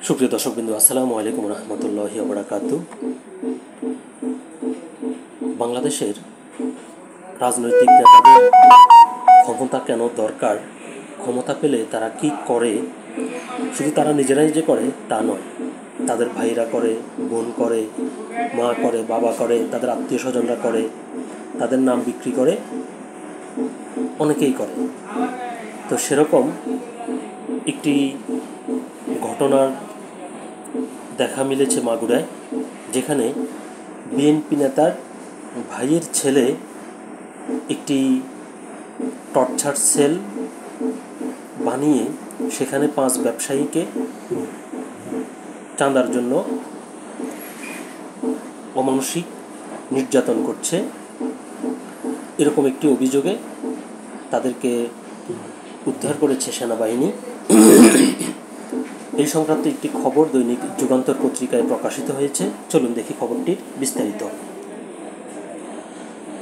সুপ্রিয় দর্শকবৃন্দ, আসসালামু আলাইকুম রহমতুল্লাহি ওয়া বারাকাতুহু। বাংলাদেশের রাজনৈতিক নেতাদের ক্ষমতা কেন দরকার, ক্ষমতা পেলে তারা কি করে, শুধু তারা নিজেরাই যে করে তা নয়, তাদের ভাইরা করে, বোন করে, মা করে, বাবা করে, তাদের আত্মীয় স্বজনরা করে, তাদের নাম বিক্রি করে, অনেকেই করে। তো সেরকম একটি ঘটনার দেখা মিলেছে মাগুরায়, যেখানে বিএনপি নেতার ভাইয়ের ছেলে একটি টর্চার সেল বানিয়ে সেখানে 5 ব্যবসায়ীকে চাঁদার জন্য অমানসিক নির্যাতন করছে। এরকম একটি অভিযোগে তাদেরকে উদ্ধার করেছে সেনাবাহিনী। এই সংক্রান্ত একটি খবর দৈনিক যুগান্তর পত্রিকায় প্রকাশিত হয়েছে। চলুন দেখি খবরটির বিস্তারিত।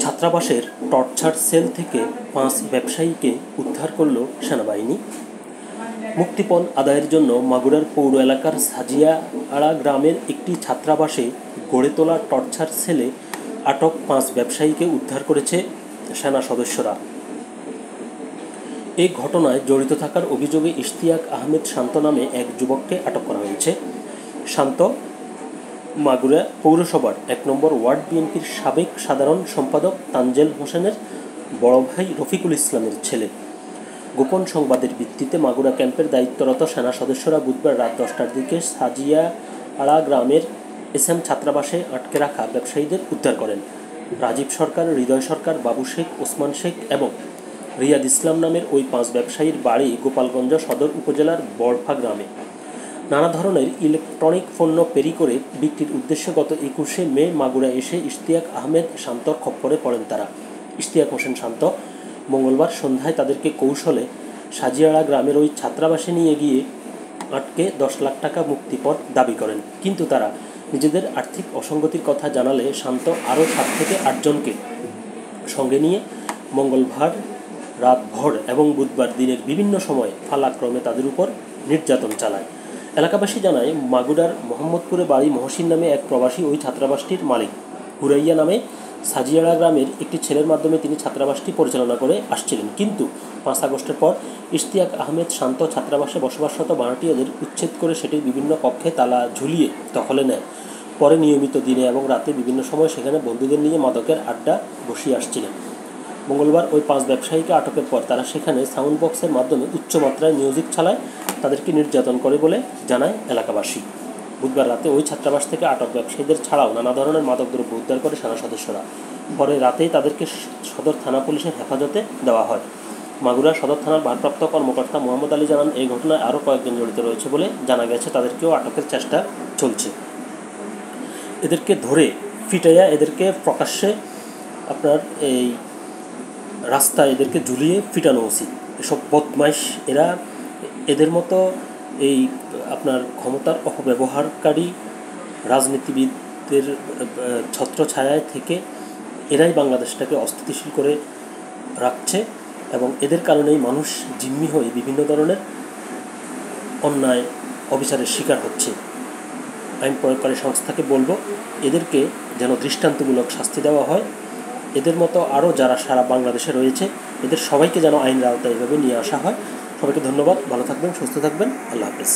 ছাত্রাবাসের টর্চার সেল থেকে 5 ব্যবসায়ীকে উদ্ধার করল সেনাবাহিনী। মুক্তিপণ আদায়ের জন্য মাগুরার পৌর এলাকার সাজিয়াআড়া গ্রামের একটি ছাত্রাবাসে গড়ে তোলা টর্চার সেলে আটক 5 ব্যবসায়ীকে উদ্ধার করেছে সেনা সদস্যরা। এই ঘটনায় জড়িত থাকার অভিযোগে ইশতিয়াক আহমেদ শান্ত নামে এক যুবককে আটক করা হয়েছে। শান্ত মাগুরা পৌরসভার 1 নম্বর ওয়ার্ড বিএনপির সাবেক সাধারণ সম্পাদক তানজেল হোসেনের বড় ভাই রফিকুল ইসলামের ছেলে। গোপন সংবাদের ভিত্তিতে মাগুরা ক্যাম্পের দায়িত্বরত সেনা সদস্যরা বুধবার রাত 10টার দিকে সাজিয়াআড়া গ্রামের এসএম ছাত্রাবাসে আটকে রাখা ব্যবসায়ীদের উদ্ধার করেন। রাজীব সরকার, হৃদয় সরকার, বাবু শেখ, ওসমান শেখ এবং রিয়াদ ইসলাম নামের ওই 5 ব্যবসায়ীর বাড়ি গোপালগঞ্জ সদর উপজেলার বড়ফা গ্রামে। নানা ধরনের ইলেকট্রনিক পণ্য পেরি করে বিক্রির উদ্দেশ্যে গত 21শে মে মাগুরা এসে ইশতিয়াক আহমেদ শান্তর খপ্পরে পড়েন তারা। ইশতিয়াক হোসেন শান্ত মঙ্গলবার সন্ধ্যায় তাদেরকে কৌশলে সাজিয়াড়া গ্রামের ওই ছাত্রাবাসে নিয়ে গিয়ে আটকে 10 লাখ টাকা মুক্তিপণ দাবি করেন। কিন্তু তারা নিজেদের আর্থিক অসঙ্গতির কথা জানালে শান্ত আরও 7 থেকে 8 জনকে সঙ্গে নিয়ে মঙ্গলবার রাতভর এবং বুধবার দিনের বিভিন্ন সময়ে পালাক্রমে তাদের উপর নির্যাতন চালায়। এলাকাবাসী জানায়, মাগুরার মোহাম্মদপুরে বাড়ি মহসিন নামে এক প্রবাসী ওই ছাত্রাবাসটির মালিক। হুরাইয়া নামে সাজিয়াড়া গ্রামের একটি ছেলের মাধ্যমে তিনি ছাত্রাবাসটি পরিচালনা করে আসছিলেন। কিন্তু 5 আগস্টের পর ইশতিয়াক আহমেদ শান্ত ছাত্রাবাসে বসবাসরত ভাড়াটিয়াদের উচ্ছেদ করে সেটির বিভিন্ন কক্ষে তালা ঝুলিয়ে দখলে নেয়। পরে নিয়মিত দিনে এবং রাতে বিভিন্ন সময় সেখানে বন্ধুদের নিয়ে মাদকের আড্ডা বসিয়ে আসছিলেন। মঙ্গলবার ওই 5 ব্যবসায়ীকে আটকের পর তারা সেখানে সাউন্ড বক্সের মাধ্যমে উচ্চমাত্রায় মিউজিক চালায় তাদেরকে নির্যাতন করে বলে জানায় এলাকাবাসী। বুধবার রাতে ওই ছাত্রাবাস থেকে আটক ব্যবসায়ীদের ছাড়াও নানা ধরনের মাদকদ্রব্য উদ্ধার করে সেনা সদস্যরা। পরে রাতেই তাদেরকে সদর থানা পুলিশের হেফাজতে দেওয়া হয়। মাগুরা সদর থানার ভারপ্রাপ্ত কর্মকর্তা মোহাম্মদ আলী জানান, এই ঘটনায় আরও কয়েকজন জড়িত রয়েছে বলে জানা গেছে। তাদেরকেও আটকের চেষ্টা চলছে। এদেরকে ধরে ফিটাইয়া এদেরকে প্রকাশ্যে আপনার এই রাস্তায় এদেরকে ঝুলিয়ে ফিটানো উচিত। এসব বদমাইশ এদের মতো এই আপনার ক্ষমতার অপব্যবহারকারী রাজনীতিবিদদের ছত্রছায়ায় থেকে এরাই বাংলাদেশটাকে অস্থিতিশীল করে রাখছে এবং এদের কারণেই মানুষ জিম্মি হয়ে বিভিন্ন ধরনের অন্যায় অবিচারের শিকার হচ্ছে। আইন প্রয়োগকারী সংস্থাকে বলবো, এদেরকে যেন দৃষ্টান্তমূলক শাস্তি দেওয়া হয়। এদের মতো আরও যারা সারা বাংলাদেশে রয়েছে এদের সবাইকে যেন আইনের আওতায় এভাবে নিয়ে আসা হয়। সবাইকে ধন্যবাদ। ভালো থাকবেন, সুস্থ থাকবেন। আল্লাহ হাফেজ।